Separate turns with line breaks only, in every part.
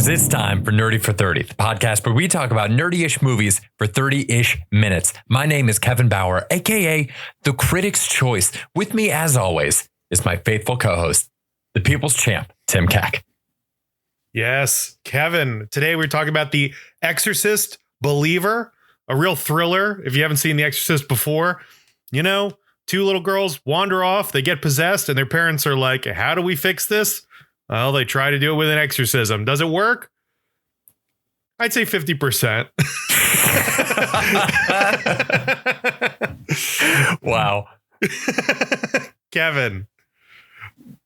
because it's time for Nerdy for 30, the podcast where we talk about nerdy-ish movies for 30-ish minutes. My name is Kevin Bauer, aka the Critic's Choice. With me, as always, is my faithful co-host, the People's Champ, Tim Keck.
Yes, Kevin. Today we're talking about The Exorcist Believer, a real thriller. If you haven't seen The Exorcist before, you know, two little girls wander off, they get possessed, and their parents are like, how do we fix this? Well, they try to do it with an exorcism. Does it work? I'd say 50%.
Wow.
Kevin,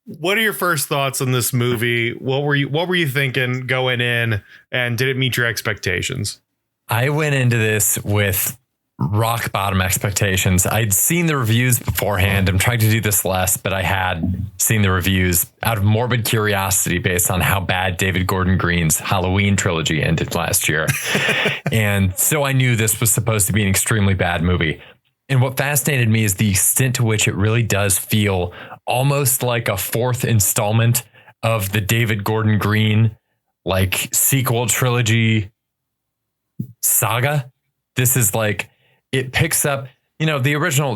what are your first thoughts on this movie? What were you thinking going in, and did it meet your expectations?
I went into this with rock bottom expectations. I'd seen the reviews beforehand. I'm trying to do this less, but I had seen the reviews out of morbid curiosity based on how bad David Gordon Green's Halloween trilogy ended last year. And so I knew this was supposed to be an extremely bad movie. And what fascinated me is the extent to which it really does feel almost like a fourth installment of the David Gordon Green, like, sequel trilogy saga. This is like, it picks up, you know, the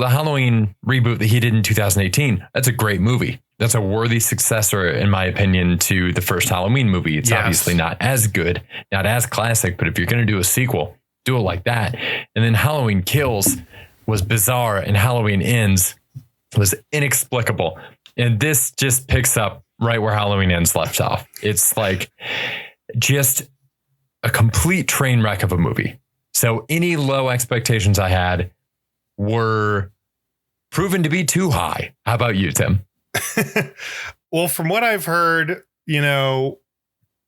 Halloween reboot that he did in 2018. That's a great movie. That's a worthy successor, in my opinion, to the first Halloween movie. It's obviously not as good, not as classic, but if you're going to do a sequel, do it like that. And then Halloween Kills was bizarre, and Halloween Ends was inexplicable. And this just picks up right where Halloween Ends left off. It's like just a complete train wreck of a movie. So any low expectations I had were proven to be too high. How about you, Tim?
Well, from what I've heard, you know,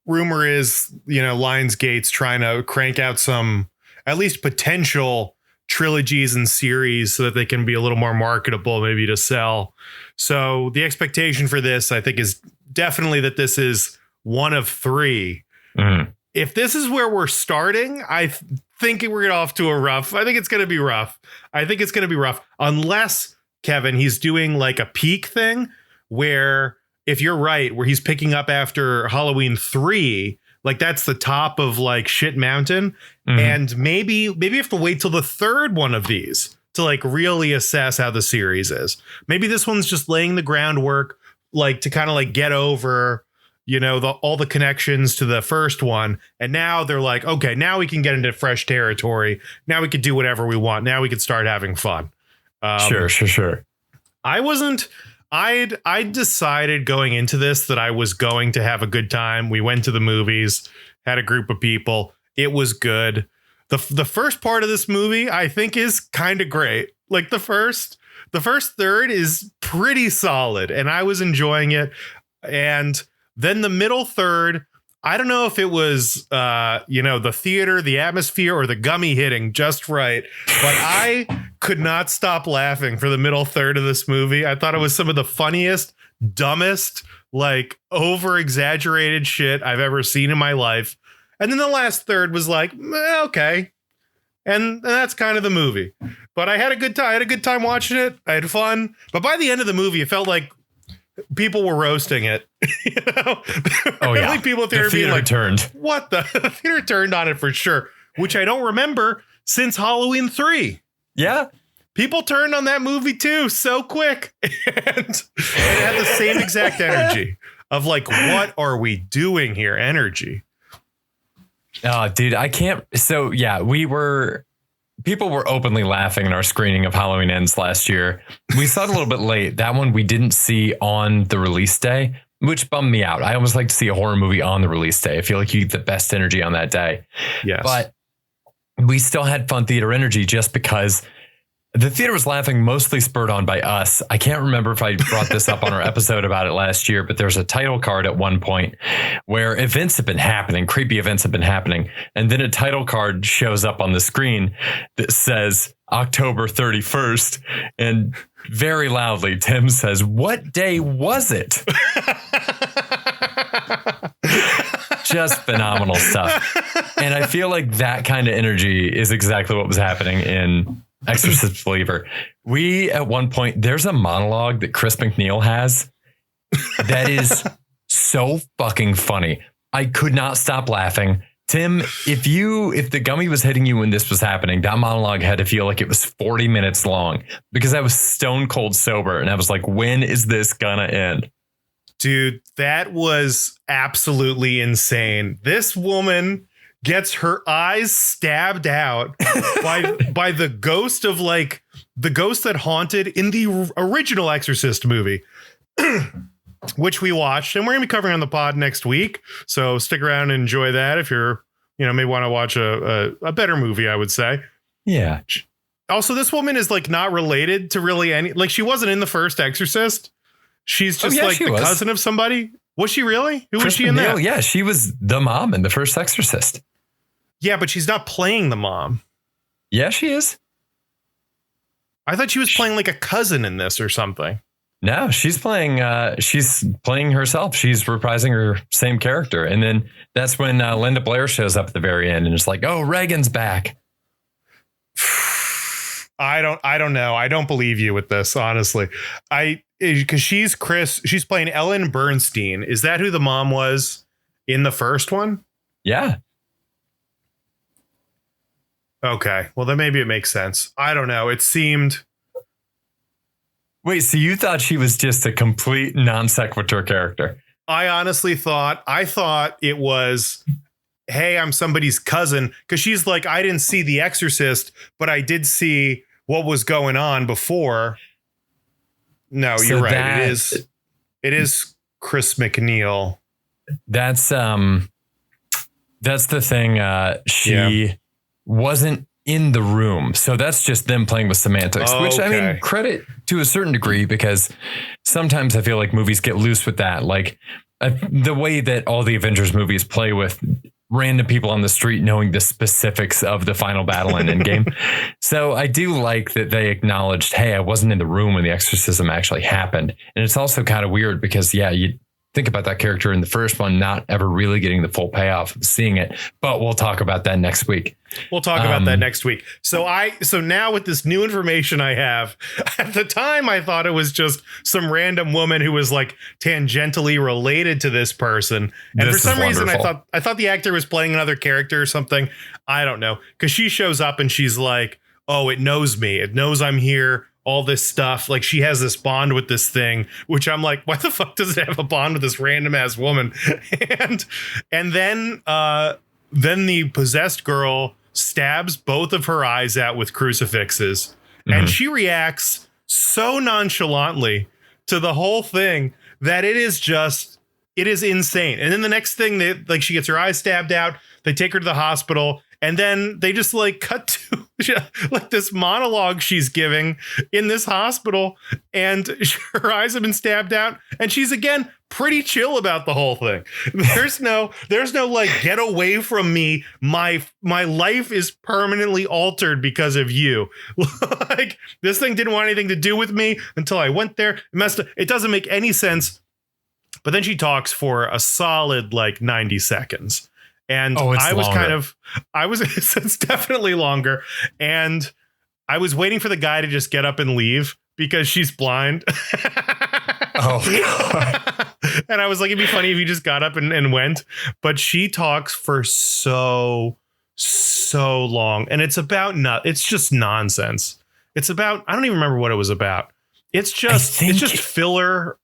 rumor is, you know, Lionsgate's trying to crank out some at least potential trilogies and series so that they can be a little more marketable, maybe to sell. So the expectation for this, I think, is definitely that this is one of three. Mm. If this is where we're starting, I think we're getting off to a rough. I think it's going to be rough. Unless, Kevin, he's doing like a peak thing where, if you're right, where he's picking up after Halloween 3, like that's the top of like shit mountain. Mm-hmm. And maybe you have to wait till the third one of these to like really assess how the series is. Maybe this one's just laying the groundwork, like to kind of like get over, you know, all the connections to the first one. And now they're like, okay, now we can get into fresh territory. Now we can do whatever we want. Now we can start having fun.
Sure.
I decided going into this that I was going to have a good time. We went to the movies, had a group of people. It was good. The first part of this movie, I think, is kind of great. Like the first third is pretty solid, and I was enjoying it. And then the middle third, I don't know if it was, the theater, the atmosphere, or the gummy hitting just right, but I could not stop laughing for the middle third of this movie. I thought it was some of the funniest, dumbest, like over-exaggerated shit I've ever seen in my life. And then the last third was like, okay. And that's kind of the movie. But I had a good time. I had a good time watching it. I had fun. But by the end of the movie, it felt like people were roasting it. You know?
Oh, yeah.
Like people at the theater like,
turned.
What the theater turned on it for sure, which I don't remember since Halloween 3.
Yeah.
People turned on that movie too so quick. And it had the same exact energy of like, what are we doing here? Energy.
Oh, dude, I can't. So, yeah, people were openly laughing in our screening of Halloween Ends last year. We saw it a little bit late. That one we didn't see on the release day, which bummed me out. I almost like to see a horror movie on the release day. I feel like you get the best energy on that day.
Yes.
But we still had fun theater energy just because the theater was laughing, mostly spurred on by us. I can't remember if I brought this up on our episode about it last year, but there's a title card at one point where events have been happening, creepy events have been happening. And then a title card shows up on the screen that says October 31st. And very loudly, Tim says, "What day was it?" Just phenomenal stuff. And I feel like that kind of energy is exactly what was happening in Exorcist Believer. We, at one point, there's a monologue that Chris McNeil has that is so fucking funny. I could not stop laughing. Tim, if the gummy was hitting you when this was happening, that monologue had to feel like it was 40 minutes long because I was stone cold sober. And I was like, when is this gonna end?
Dude, that was absolutely insane. This woman gets her eyes stabbed out by the ghost of like the ghost that haunted in the original Exorcist movie. Which we watched, and we're gonna be covering on the pod next week. So stick around and enjoy that if you're, may want to watch a better movie, I would say.
Yeah.
Also, this woman is like not related to really any, like she wasn't in the first Exorcist. She's just cousin of somebody. Was she really? Who was she in that?
Yeah, she was the mom in the first Exorcist.
Yeah, but she's not playing the mom.
Yeah, she is.
I thought she was playing like a cousin in this or something.
No, she's playing herself. She's reprising her same character. And then that's when Linda Blair shows up at the very end and it's like, oh, Reagan's back.
I don't know. I don't believe you with this, honestly. Because she's playing Ellen Bernstein. Is that who the mom was in the first one?
Yeah.
Okay. Well, then maybe it makes sense. I don't know. It seemed.
Wait, so you thought she was just a complete non sequitur character?
I honestly thought it was, hey, I'm somebody's cousin, because she's like, I didn't see The Exorcist, but I did see what was going on before. No, you're right. It is Chris McNeil.
That's the thing. She wasn't in the room. So that's just them playing with semantics, which I mean, credit to a certain degree, because sometimes I feel like movies get loose with that. Like the way that all the Avengers movies play with random people on the street knowing the specifics of the final battle in Endgame. So I do like that they acknowledged, hey, I wasn't in the room when the exorcism actually happened. And it's also kind of weird because, yeah, you think about that character in the first one, not ever really getting the full payoff of seeing it. But we'll talk about that next week.
We'll talk about that next week. So now with this new information I have, at the time I thought it was just some random woman who was like tangentially related to this person. And for some reason I thought the actor was playing another character or something. I don't know. Because she shows up and she's like, oh, it knows me. It knows I'm here. All this stuff. Like she has this bond with this thing, which I'm like, why the fuck does it have a bond with this random ass woman? and then the possessed girl stabs both of her eyes out with crucifixes. Mm-hmm. And she reacts so nonchalantly to the whole thing that it is insane. And then the next thing she gets her eyes stabbed out, they take her to the hospital. And then they just like cut to like this monologue she's giving in this hospital, and her eyes have been stabbed out, and she's again pretty chill about the whole thing. There's no like, get away from me. My life is permanently altered because of you. Like this thing didn't want anything to do with me until I went there. It doesn't make any sense. But then she talks for a solid like 90 seconds. And it's definitely longer. And I was waiting for the guy to just get up and leave because she's blind.
Oh, God.
And I was like, it'd be funny if you just got up and went. But she talks for so long. And it's just nonsense. It's about, I don't even remember what it was about. It's just filler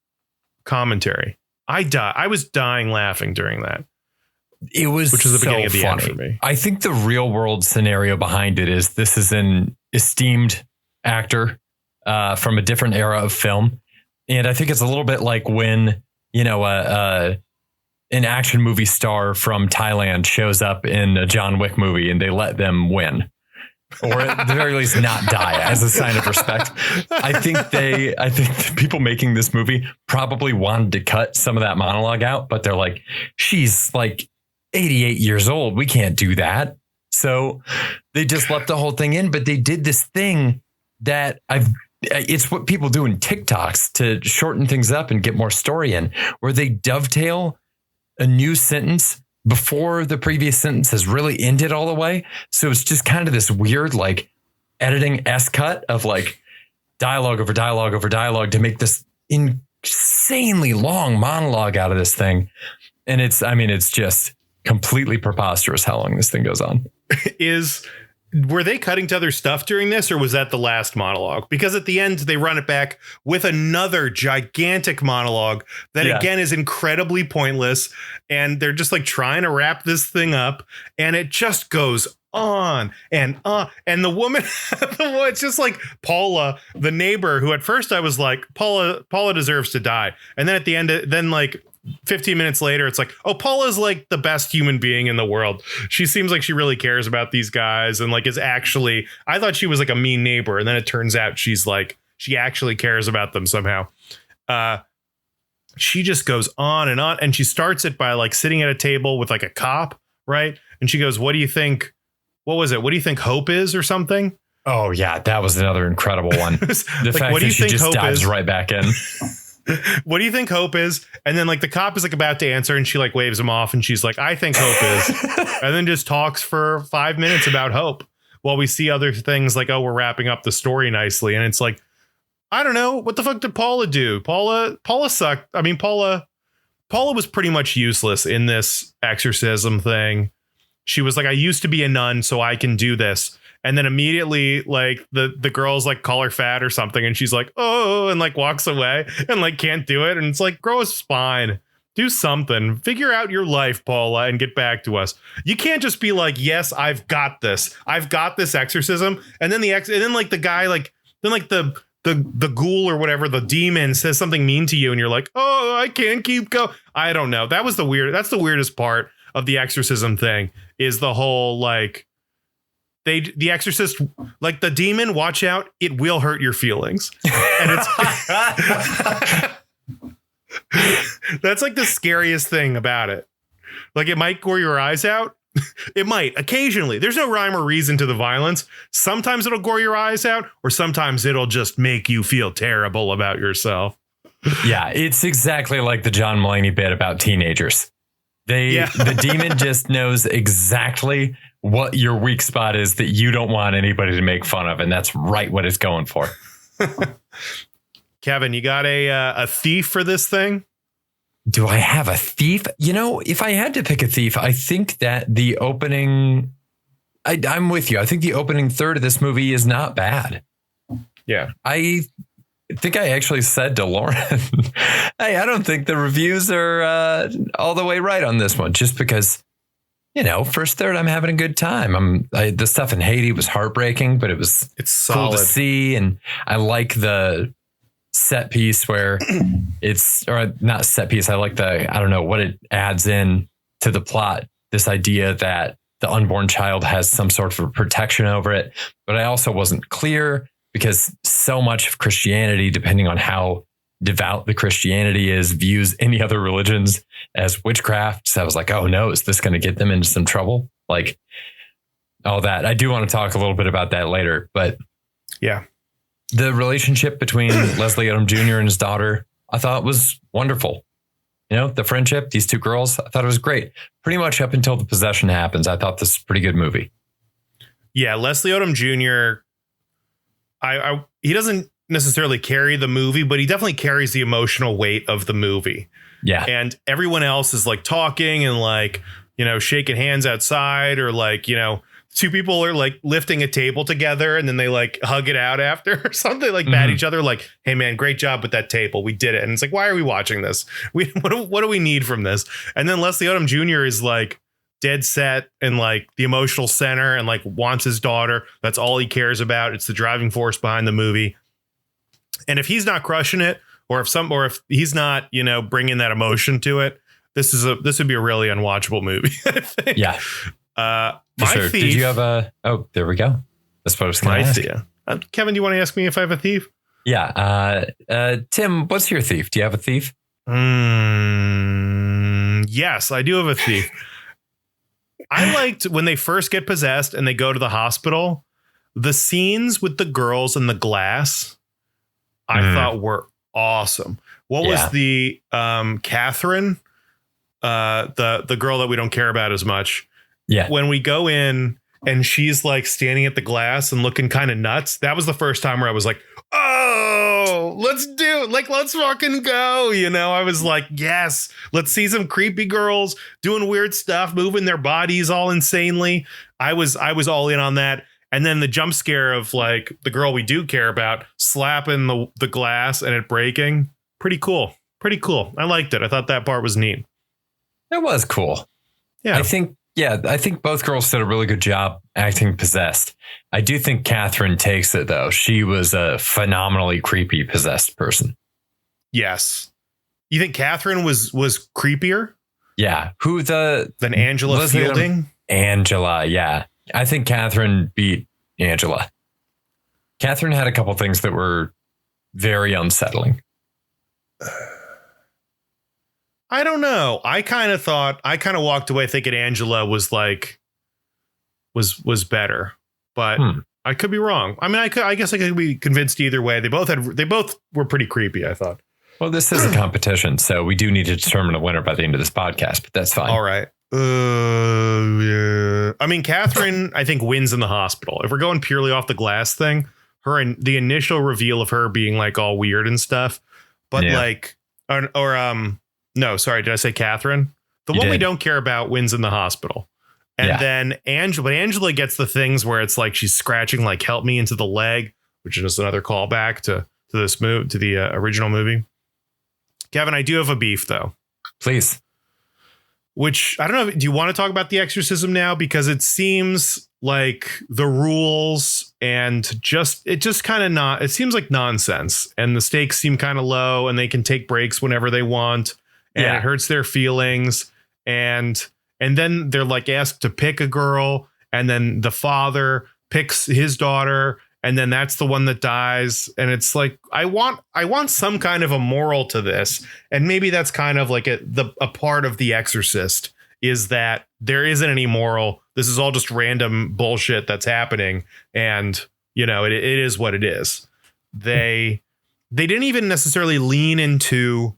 commentary. I was dying laughing during that.
It was,
which was the beginning of the
funny.
end for me.
I think the real world scenario behind it is this is an esteemed actor from a different era of film. And I think it's a little bit like when, an action movie star from Thailand shows up in a John Wick movie and they let them win, or at the very least not die as a sign of respect. I think the people making this movie probably wanted to cut some of that monologue out, but they're like, she's like 88 years old. We can't do that. So they just left the whole thing in, but they did this thing that it's what people do in TikToks to shorten things up and get more story in, where they dovetail a new sentence before the previous sentence has really ended all the way. So it's just kind of this weird, like editing S-cut of like dialogue over dialogue over dialogue to make this insanely long monologue out of this thing. And it's just completely preposterous how long this thing goes on.
Were they cutting to other stuff during this, or was that the last monologue? Because at the end, they run it back with another gigantic monologue that, again, is incredibly pointless. And they're just like trying to wrap this thing up. And it just goes on and on. And the woman, it's just like Paula, the neighbor, who at first I was like, Paula deserves to die. And then at the end, then like 15 minutes later, it's like, oh, Paula's like the best human being in the world. She seems like she really cares about these guys and like is actually, I thought she was like a mean neighbor. And then it turns out she's like, she actually cares about them somehow. She just goes on. And she starts it by like sitting at a table with like a cop. Right. And she goes, what do you think? What was it? What do you think hope is or something?
Oh, yeah. That was another incredible one. The
like,
fact
what do
that
you
she
think
just
hope
dives
is?
right back in.
What do you think hope is? And then like the cop is like about to answer and she like waves him off and she's like, I think hope is. And then just talks for 5 minutes about hope while we see other things like, oh, we're wrapping up the story nicely. And it's like, I don't know. What the fuck did Paula do? Paula sucked. I mean, Paula was pretty much useless in this exorcism thing. She was like, I used to be a nun, so I can do this. And then immediately, like the girls like call her fat or something, and she's like, oh, and like walks away and like can't do it. And it's like, grow a spine, do something, figure out your life, Paula, and get back to us. You can't just be like, yes, I've got this exorcism, and then like the guy the ghoul or whatever, the demon says something mean to you, and you're like, oh, I can't keep going. I don't know. That's the weirdest part of the exorcism thing is the whole like. The exorcist, like the demon, watch out, it will hurt your feelings. And it's that's like the scariest thing about it. Like it might gore your eyes out. It might occasionally. There's no rhyme or reason to the violence. Sometimes it'll gore your eyes out, or sometimes it'll just make you feel terrible about yourself.
Yeah, it's exactly like the John Mulaney bit about teenagers. The demon just knows exactly what your weak spot is that you don't want anybody to make fun of. And that's right what it's going for.
Kevin, you got a thief for this thing?
Do I have a thief? You know, if I had to pick a thief, I think that the opening, I'm with you. I think the opening third of this movie is not bad.
Yeah.
I think I actually said to Lauren, hey, I don't think the reviews are all the way right on this one, just because, you know, first third, I'm having a good time. The stuff in Haiti was heartbreaking, but it's cool to see. And I like the set piece where or not set piece. I like I don't know what it adds in to the plot. This idea that the unborn child has some sort of protection over it. But I also wasn't clear because so much of Christianity, depending on how devout the Christianity is, views any other religions as witchcraft. So I was like, oh no, is this going to get them into some trouble? Like all that. I do want to talk a little bit about that later, but
yeah,
the relationship between Leslie Odom Jr. and his daughter, I thought was wonderful. You know, the friendship, these two girls, I thought it was great. Pretty much up until the possession happens. I thought this was a pretty good movie. Yeah.
Leslie Odom Jr. He doesn't necessarily carry the movie, but he definitely carries the emotional weight of the movie.
Yeah.
And everyone else is like talking and like, you know, shaking hands outside, or like, you know, two people are like lifting a table together and then they like hug it out after or something, like pat each other like, hey man, great job with that table. We did it. And it's like, why are we watching this? What do we need from this? And then Leslie Odom Jr. is like dead set and like the emotional center and like wants his daughter. That's all he cares about. It's the driving force behind the movie. And if he's not crushing it, or if he's not, you know, bringing that emotion to it, this would be a really unwatchable movie, I think.
Yeah.
My
sure.
thief.
Did you have oh, there we go. That's what I was going to ask.
Kevin, do you want to ask me if I have a thief?
Yeah. Tim, what's your thief? Do you have a thief?
Yes, I do have a thief. I liked when they first get possessed and they go to the hospital, the scenes with the girls in the glass, I thought were awesome. What was the Catherine, the girl that we don't care about as much?
Yeah.
When we go in and she's like standing at the glass and looking kind of nuts. That was the first time where I was like, oh, go. Let's do it. Like, let's fucking go. You know, I was like, yes, let's see some creepy girls doing weird stuff, moving their bodies all insanely. I was all in on that. And then the jump scare of like the girl we do care about slapping the glass and it breaking. Pretty cool. Pretty cool. I liked it. I thought that part was neat.
It was cool.
Yeah.
I think both girls did a really good job acting possessed. I do think Catherine takes it, though. She was a phenomenally creepy possessed person.
Yes. You think Catherine was creepier?
Yeah.
Than Angela Fielding?
Angela, yeah. I think Catherine beat Angela. Catherine had a couple things that were very unsettling.
I don't know. I kind of walked away thinking Angela was better, but I could be wrong. I mean, I guess I could be convinced either way. They both were pretty creepy, I thought.
Well, this is a competition, so we do need to determine a winner by the end of this podcast, but that's fine.
All right. Yeah. I mean, Catherine, I think, wins in the hospital. If we're going purely off the glass thing, the initial reveal of her being like all weird and stuff, but no, sorry, did I say Catherine? The one we don't care about wins in the hospital. And then Angela gets the things where it's like she's scratching like "help me" into the leg, which is another callback to this move, to the original movie. Kevin, I do have a beef though.
Please.
Which I don't know. Do you want to talk about the exorcism now? Because it seems like the rules and it seems like nonsense, and the stakes seem kind of low, and they can take breaks whenever they want, and it hurts their feelings. And then they're like asked to pick a girl, and then the father picks his daughter, and then that's the one that dies. And it's like, I want some kind of a moral to this. And maybe that's kind of like a part of The Exorcist, is that there isn't any moral. This is all just random bullshit that's happening. And, you know, it is what it is. They didn't even necessarily lean into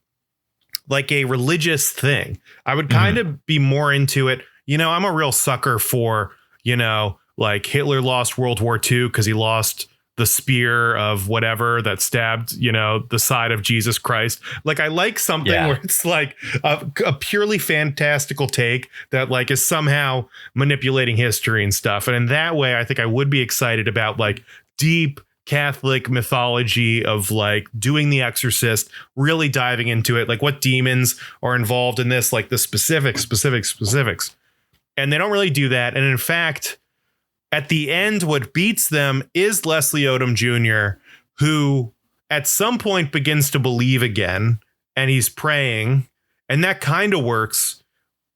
like a religious thing. I would kind of be more into it. You know, I'm a real sucker for, you know, like Hitler lost World War II because he lost the spear of whatever that stabbed, you know, the side of Jesus Christ. Like, I like something where it's like a purely fantastical take that like is somehow manipulating history and stuff. And in that way, I think I would be excited about like deep Catholic mythology of like doing The Exorcist, really diving into it, like what demons are involved in this, like the specifics. And they don't really do that. And in fact, at the end, what beats them is Leslie Odom Jr., who at some point begins to believe again, and he's praying, and that kind of works.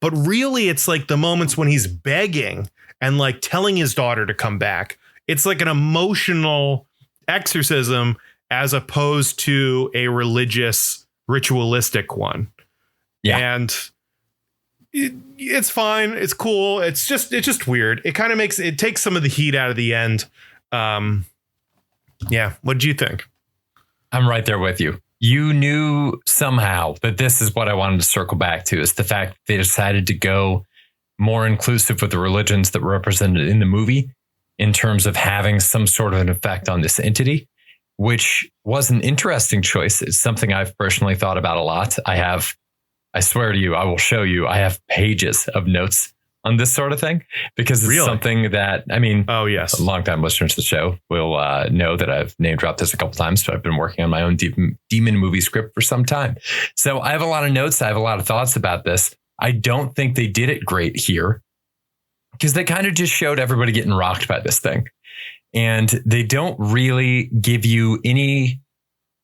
But really, it's like the moments when he's begging and like telling his daughter to come back. It's like an emotional exorcism as opposed to a religious, ritualistic one. Yeah. And it's fine. It's cool. It's just weird. It kind of takes some of the heat out of the end. Yeah. What did you think?
I'm right there with you. You knew somehow that this is what I wanted to circle back to, is the fact that they decided to go more inclusive with the religions that were represented in the movie in terms of having some sort of an effect on this entity, which was an interesting choice. It's something I've personally thought about a lot. I swear to you, I will show you, I have pages of notes on this sort of thing, because it's something that, I mean, a long-time listeners to the show will know that I've name dropped this a couple times, but I've been working on my own demon movie script for some time. So I have a lot of notes. I have a lot of thoughts about this. I don't think they did it great here, because they kind of just showed everybody getting rocked by this thing. And they don't really give you any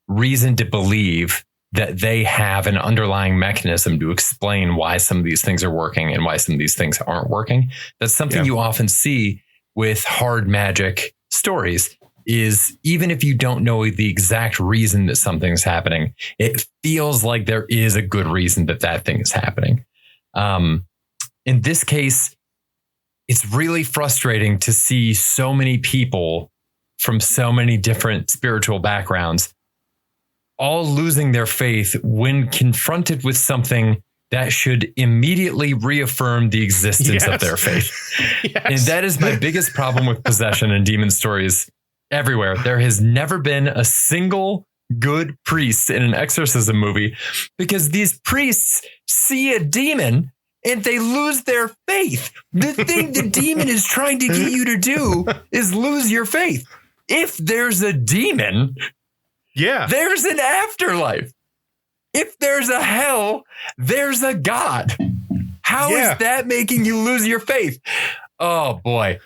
reason to believe that they have an underlying mechanism to explain why some of these things are working and why some of these things aren't working. That's something you often see with hard magic stories, is even if you don't know the exact reason that something's happening, it feels like there is a good reason that that thing is happening. In this case, it's really frustrating to see so many people from so many different spiritual backgrounds all losing their faith when confronted with something that should immediately reaffirm the existence of their faith. And that is my biggest problem with possession and demon stories everywhere. There has never been a single good priests in an exorcism movie because these priests see a demon and they lose their faith. The thing the demon is trying to get you to do is lose your faith. If there's a demon, there's an afterlife. If there's a hell, there's a God. How is that making you lose your faith? Oh boy.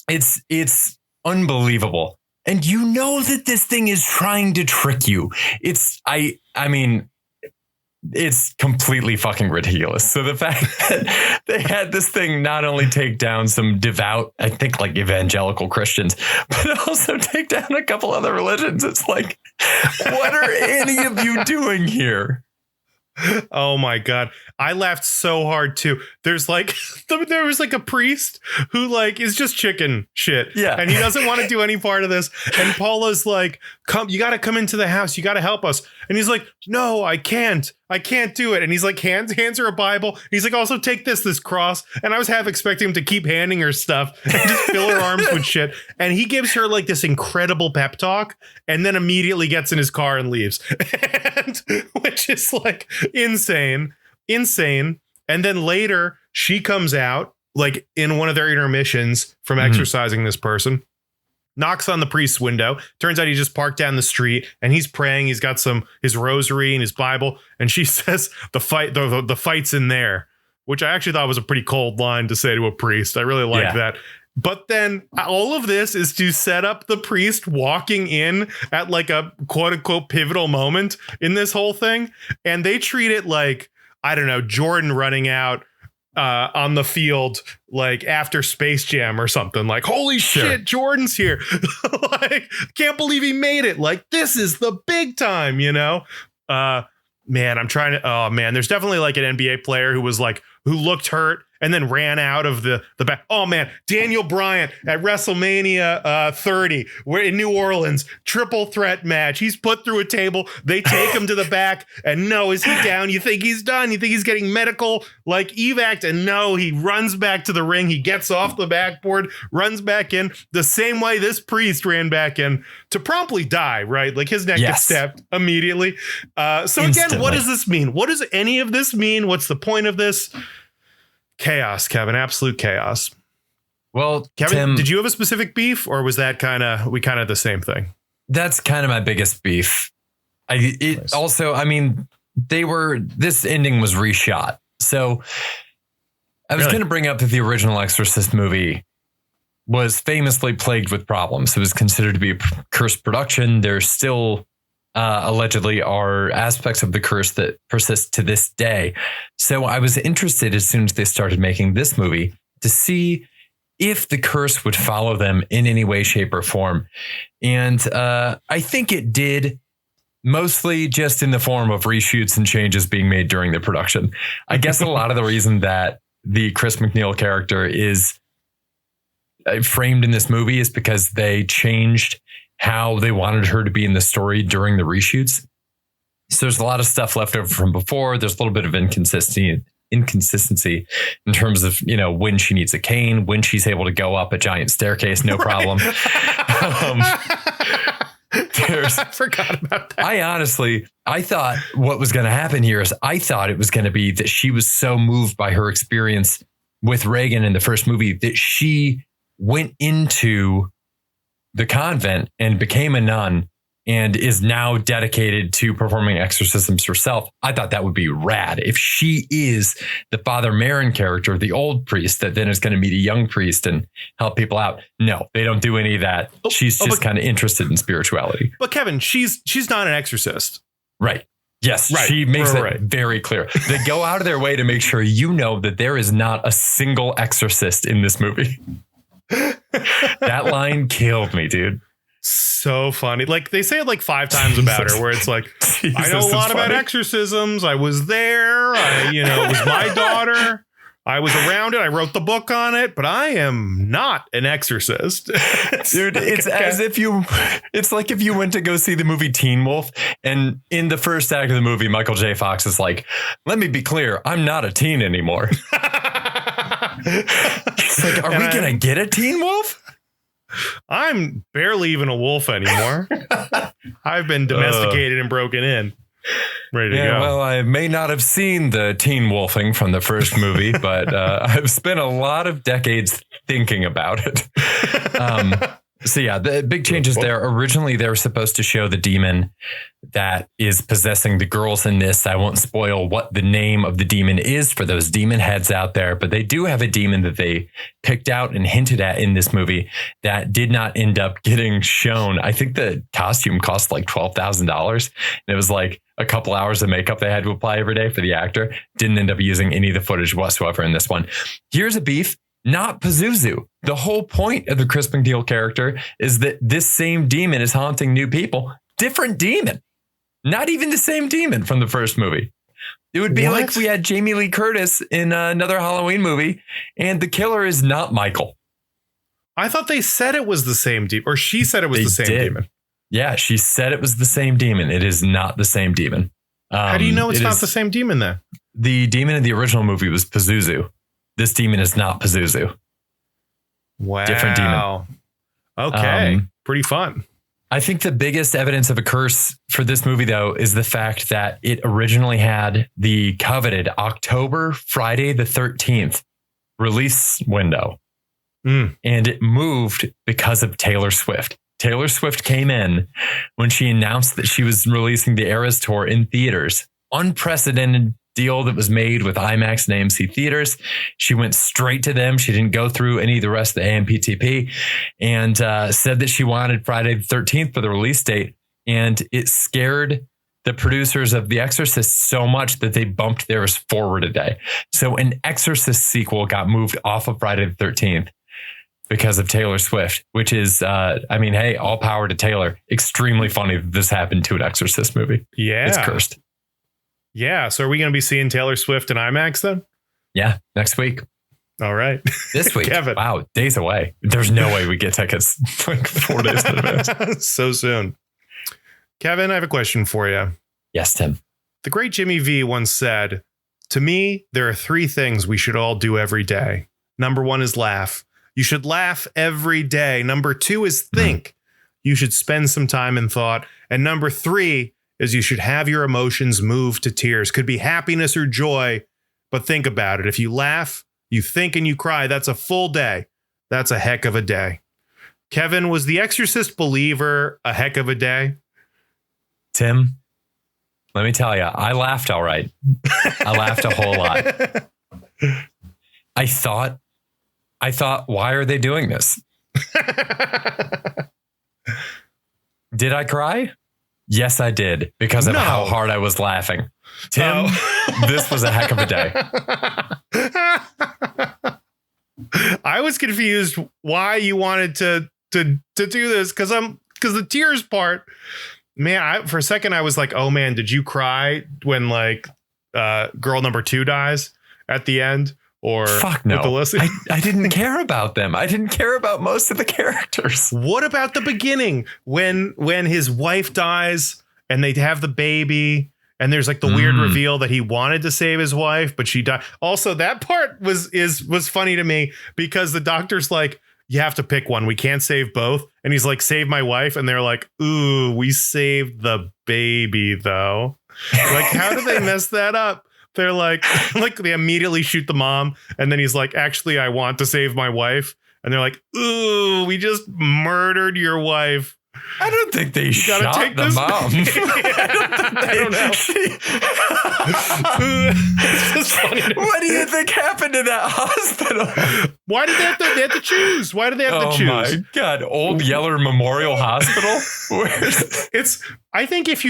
It's unbelievable. And you know that this thing is trying to trick you. I mean, it's completely fucking ridiculous. So the fact that they had this thing not only take down some devout, I think like evangelical Christians, but also take down a couple other religions. It's like, what are any of you doing here?
Oh my God. I laughed so hard too. There was like a priest who like is just chicken shit.
Yeah.
And he doesn't want to do any part of this. And Paula's like, come, you got to come into the house. You got to help us. And he's like, no, I can't do it. And he's like, hands her a Bible. He's like, also take this cross. And I was half expecting him to keep handing her stuff and just fill her arms with shit. And he gives her like this incredible pep talk and then immediately gets in his car and leaves. And which is like insane. And then later she comes out like in one of their intermissions from exorcising this person, knocks on the priest's window. Turns out he just parked down the street and he's praying. He's got his rosary and his Bible. And she says the fight's in there, which I actually thought was a pretty cold line to say to a priest. I really like that. But then all of this is to set up the priest walking in at like a quote unquote pivotal moment in this whole thing. And they treat it like, I don't know, Jordan running out on the field like after Space Jam or something, like, holy shit, Jordan's here. Like, can't believe he made it. Like, this is the big time, you know? Man, there's definitely like an NBA player who looked hurt and then ran out of the back. Oh man, Daniel Bryant at WrestleMania 30, we're in New Orleans, triple threat match. He's put through a table. They take him to the back and no, is he down? You think he's done? You think he's getting medical like evac? And no, he runs back to the ring. He gets off the backboard, runs back in the same way this priest ran back in to promptly die, right? Like his neck gets stabbed immediately. So again, what does this mean? What does any of this mean? What's the point of this? Chaos, Kevin, absolute chaos.
Well,
Kevin,
Tim,
did you have a specific beef or was that kind of the same thing?
That's kind of my biggest beef.
Nice.
Also, I mean, this ending was reshot. So I was going to bring up that the original Exorcist movie was famously plagued with problems. It was considered to be a cursed production. There's still allegedly are aspects of the curse that persist to this day. So I was interested as soon as they started making this movie to see if the curse would follow them in any way, shape, or form. And I think it did, mostly just in the form of reshoots and changes being made during the production. I guess a lot of the reason that the Chris McNeil character is framed in this movie is because they changed how they wanted her to be in the story during the reshoots. So there's a lot of stuff left over from before. There's a little bit of inconsistency in terms of, you know, when she needs a cane, when she's able to go up a giant staircase, no problem. I
forgot about that.
I thought what was going to happen here is I thought it was going to be that she was so moved by her experience with Reagan in the first movie that she went into the convent and became a nun and is now dedicated to performing exorcisms herself. I thought that would be rad if she is the Father Marin character, the old priest that then is going to meet a young priest and help people out. No, they don't do any of that. She's just kind of interested in spirituality.
But Kevin, she's not an exorcist.
Right. Yes, right. She makes it very clear. They go out of their way to make sure you know that there is not a single exorcist in this movie. That line killed me, dude.
So funny. Like they say it like 5 times about her, where it's like, I know a lot about exorcisms. I was there. It was my daughter. I was around it. I wrote the book on it, but I am not an exorcist.
Dude, it's it's like if you went to go see the movie Teen Wolf and in the first act of the movie, Michael J. Fox is like, let me be clear, I'm not a teen anymore. It's like, are we going to get a Teen Wolf?
I'm barely even a wolf anymore. I've been domesticated and broken in. Ready to go.
Well, I may not have seen the teen wolfing from the first movie, but I've spent a lot of decades thinking about it. So yeah, the big changes there. Originally, they were supposed to show the demon that is possessing the girls in this. I won't spoil what the name of the demon is for those demon heads out there, but they do have a demon that they picked out and hinted at in this movie that did not end up getting shown. I think the costume cost like $12,000. And it was like a couple hours of makeup they had to apply every day for the actor. Didn't end up using any of the footage whatsoever in this one. Here's a beef. Not Pazuzu. The whole point of the Chris McNeil character is that this same demon is haunting new people. Different demon. Not even the same demon from the first movie. It would be like we had Jamie Lee Curtis in another Halloween movie, and the killer is not Michael.
I thought they said it was the same demon, or she said it was the same demon.
Yeah, she said it was the same demon. It is not the same demon.
How do you know it's not the same demon then?
The demon in the original movie was Pazuzu. This demon is not Pazuzu.
Wow.
Different demon.
Okay. Pretty fun.
I think the biggest evidence of a curse for this movie, though, is the fact that it originally had the coveted Friday the 13th release window. And it moved because of Taylor Swift. Taylor Swift came in when she announced that she was releasing the Eras Tour in theaters. Unprecedented deal that was made with IMAX and AMC theaters. She went straight to them. She didn't go through any of the rest of the AMPTP and said that she wanted Friday the 13th for the release date. And it scared the producers of The Exorcist so much that they bumped theirs forward a day. So an Exorcist sequel got moved off of Friday the 13th because of Taylor Swift, which is, hey, all power to Taylor. Extremely funny that this happened to an Exorcist movie.
Yeah.
It's cursed.
Yeah. So are we going to be seeing Taylor Swift in IMAX then?
Yeah. Next week.
All right.
This week.
Kevin.
Wow. Days away. There's no way we get tickets like 4 days in advance.
So soon. Kevin, I have a question for you.
Yes, Tim.
The great Jimmy V once said, to me, there are 3 things we should all do every day. Number 1 is laugh. You should laugh every day. Number 2 is think. You should spend some time in thought. And number 3 is you should have your emotions move to tears. Could be happiness or joy, but think about it. If you laugh, you think, and you cry, that's a full day. That's a heck of a day. Kevin, was The Exorcist Believer a heck of a day?
Tim, let me tell you, I laughed all right. I laughed a whole lot. I thought, why are they doing this? Did I cry? Yes, I did, because of how hard I was laughing. Tim, this was a heck of a day.
I was confused why you wanted to do this, because the tears part, man, for a second I was like, oh man, did you cry when like girl number 2 dies at the end? Or
fuck no. I didn't care about them. I didn't care about most of the characters.
What about the beginning when his wife dies and they have the baby and there's like the weird reveal that he wanted to save his wife, but she died. Also, that part was funny to me because the doctor's like, you have to pick one. We can't save both. And he's like, save my wife. And they're like, ooh, we saved the baby though. Like, how did they mess that up? They're like they immediately shoot the mom. And then he's like, actually, I want to save my wife. And they're like, ooh, we just murdered your wife.
I don't think they shot the mom.
I don't know. It's just funny to
what do you think happened to that hospital?
Why did they have to choose? Why did they have to choose?
Oh my God. Old Yeller Memorial Hospital.
I think if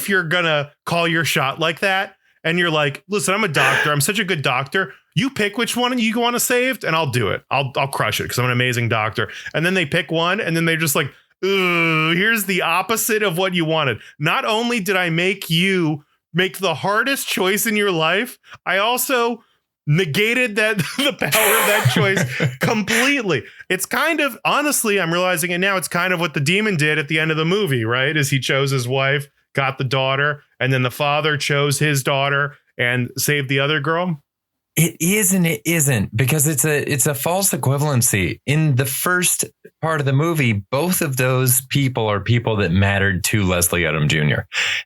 you're gonna call your shot like that, and you're like, listen, I'm a doctor. I'm such a good doctor. You pick which one you want to save, and I'll do it. I'll crush it because I'm an amazing doctor. And then they pick one, and then they're just like, ooh, here's the opposite of what you wanted. Not only did I make you make the hardest choice in your life, I also negated the power of that choice completely. It's kind of, honestly, I'm realizing it now, it's kind of what the demon did at the end of the movie, right? Is he chose his wife, got the daughter, and then the father chose his daughter and saved the other girl.
It is and it isn't, because it's a false equivalency. In the first part of the movie, both of those people are people that mattered to Leslie Odom Jr.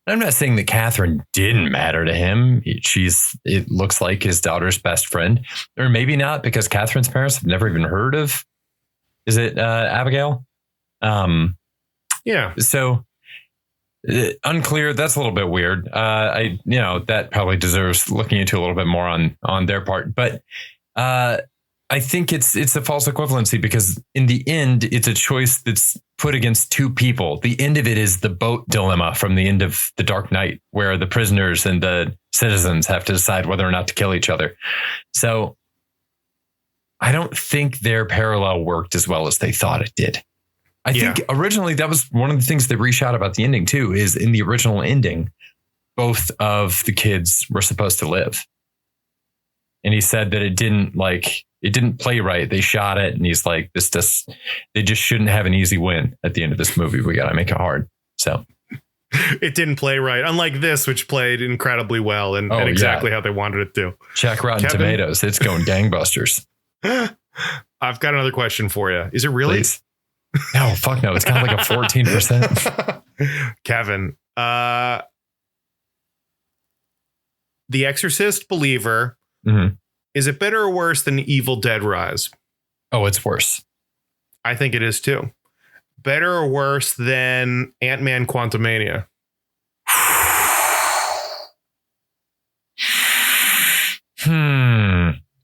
And I'm not saying that Catherine didn't matter to him. It looks like his daughter's best friend, or maybe not, because Catherine's parents have never even heard of. Is it Abigail?
Yeah.
So unclear. That's a little bit weird. That probably deserves looking into a little bit more on their part. But I think it's a false equivalency, because in the end, it's a choice that's put against two people. The end of it is the boat dilemma from the end of The Dark Knight, where the prisoners and the citizens have to decide whether or not to kill each other. So I don't think their parallel worked as well as they thought it did. I think originally that was one of the things they reshot about the ending too, is in the original ending, both of the kids were supposed to live. And he said that it didn't play right. They shot it and he's like, they just shouldn't have an easy win at the end of this movie. We got to make it hard. So
it didn't play right. Unlike this, which played incredibly well and exactly how they wanted it to.
Check Rotten Tomatoes. It's going gangbusters.
I've got another question for you. Is it really?
Please. No, fuck no. It's kind of like a 14%.
Kevin, The Exorcist believer.
Mm-hmm.
Is it better or worse than Evil Dead Rise?
Oh, it's worse.
I think it is too. Better or worse than Ant-Man Quantumania?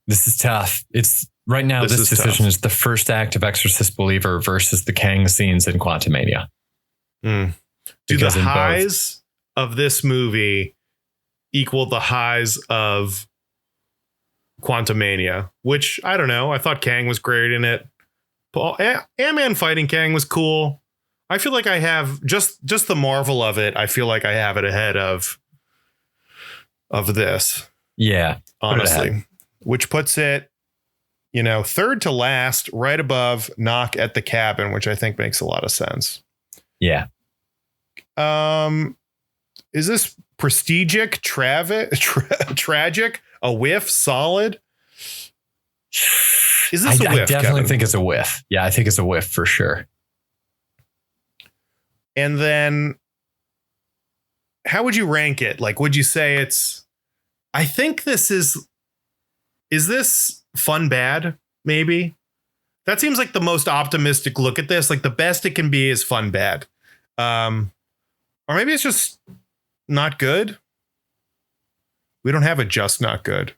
This is tough. It's right now. This decision is the first act of Exorcist believer versus the Kang scenes in Quantumania.
Do the highs of this movie equal the highs of Quantumania? Which, I don't know. I thought Kang was great in it. Ant-Man fighting Kang was cool. I feel like I have just the marvel of it. I feel like I have it ahead of this.
Yeah,
honestly, which puts it, third to last, right above Knock at the Cabin, which I think makes a lot of sense.
Yeah.
Is this prestigic, tragic, a whiff, solid? Is this a whiff?
I definitely
Kevin?
think it's a whiff. Yeah, I think it's a whiff for sure.
And then how would you rank it? Like, would you say it's, I think this is this fun bad? Maybe that seems like the most optimistic look at this. Like the best it can be is fun bad. Or maybe it's just not good. We don't have a just not good.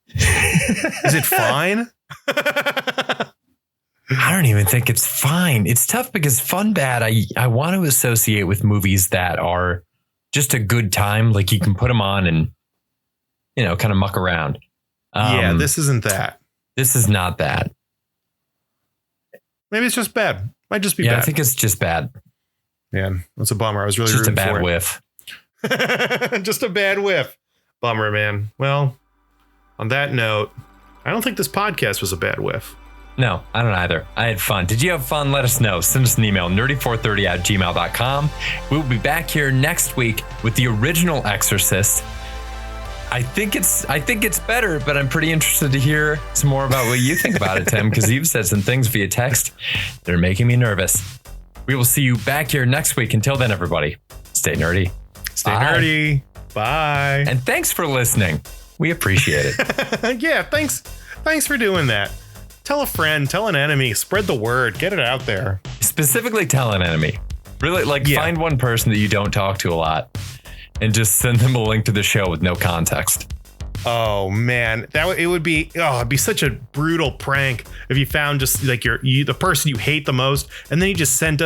Is it fine?
I don't even think it's fine. It's tough because fun bad, I want to associate with movies that are just a good time. Like you can put them on and, kind of muck around.
This isn't that.
This is not that.
Maybe it's just bad. Might just be
bad.
I
think it's just bad.
Man, that's a bummer. I was really
just
rooting
a bad
for
whiff.
Just a bad whiff. Bummer, man. Well, on that note, I don't think this podcast was a bad whiff.
No, I don't either. I had fun. Did you have fun? Let us know. Send us an email, nerdy430@gmail.com. We'll be back here next week with the original Exorcist. I think it's better, but I'm pretty interested to hear some more about what you think about it, Tim, because you've said some things via text that are making me nervous. We will see you back here next week. Until then, everybody, stay nerdy.
Stay nerdy. Bye.
And thanks for listening. We appreciate it.
Yeah, thanks for doing that. Tell a friend, tell an enemy, spread the word, get it out there.
Specifically tell an enemy. Really, find one person that you don't talk to a lot and just send them a link to the show with no context.
Oh man, it'd be such a brutal prank if you found just like the person you hate the most, and then you just sent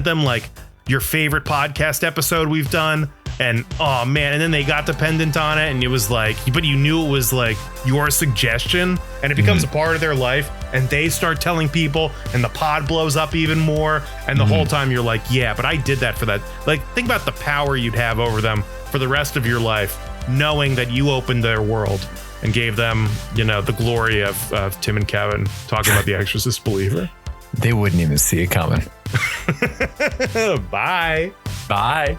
them like your favorite podcast episode we've done, and oh man, and then they got dependent on it, and it was like, but you knew it was like your suggestion, and it becomes a part of their life, and they start telling people, and the pod blows up even more, and the whole time you're like, yeah, but I did that for that. Like, think about the power you'd have over them for the rest of your life, knowing that you opened their world and gave them, the glory of Tim and Kevin talking about the Exorcist believer.
They wouldn't even see it coming.
Bye.
Bye.